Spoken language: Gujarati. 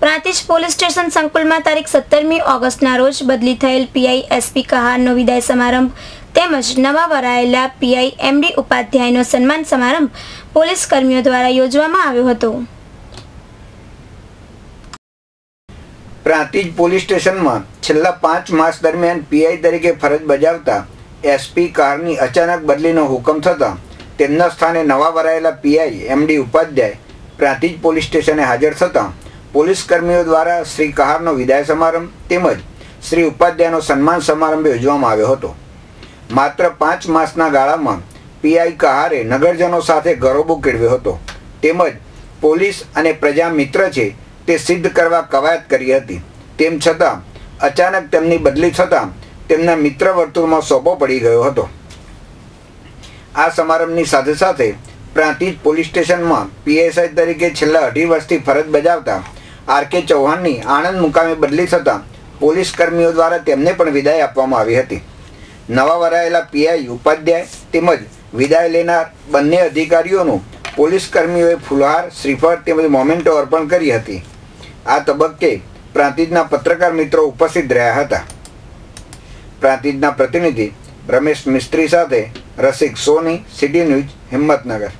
પ્રાંતિજ પોલીસ સ્ટેશન સંકુલમાં તારીખ 17મી ઓગસ્ટના રોજ બદલી થયેલ પીઆઈ એસપી કહારનો વિદાય સમારંભ તેમજ નવા વરાયેલા પીઆઈ એમડી ઉપાધ્યાયનો સન્માન સમારંભ પોલીસ કર્મીઓ દ્વારા યોજવામાં આવ્યો હતો। પ્રાંતિજ પોલીસ સ્ટેશનમાં છેલ્લા 5 માસ દરમિયાન પીઆઈ તરીકે ફરજ બજાવતા એસપી કહારની અચાનક બદલીનો હુકમ થતાં તેમના સ્થાને નવા વરાયેલા PI MD Upadhyay Prantij police સ્ટેશને હાજર થતાં પોલીસ કર્મીઓ દ્વારા શ્રી કહારનો વિદાય સમારંભ તેમજ શ્રી ઉપાધ્યાયનો સન્માન સમારંભ યોજવામાં આવ્યો હતો। માત્ર 5 માસના ગાળામાં પીઆઈ કહારે નગરજનો સાથે ગૌરવ કેળવ્યો હતો તેમજ પોલીસ અને પ્રજા મિત્ર છે તે સિદ્ધ કરવા કવાયત કરી હતી। તેમ છતાં અચાનક તેમની બદલી થતાં તેમના મિત્ર વર્તુળમાં સોપો પડી ગયો હતો। આ સમારંભની સાથે સાથે પ્રાંતિજ પોલીસ સ્ટેશનમાં પીએસઆઈ તરીકે છેલ્લા 2.5 વર્ષથી ફરજ બજાવતા આર.કે. ચૌહાણની આણંદ મુકામે બદલી થતાં પોલીસ કર્મીઓ દ્વારા તેમને પણ વિદાય આપવામાં આવી હતી। નવા વરાયેલા પીઆઈ ઉપાધ્યાય તેમજ વિદાય લેનાર બંને અધિકારીઓનું પોલીસ કર્મીઓએ ફુલહાર, શ્રીફળ તેમજ મોમેન્ટો અર્પણ કરી હતી। આ તબક્કે પ્રાંતિજના પત્રકાર મિત્રો ઉપસ્થિત રહ્યા હતા। પ્રાંતિજના પ્રતિનિધિ રમેશ મિસ્ત્રી સાથે રસિક સોની, સિટી ન્યૂઝ, હિંમતનગર।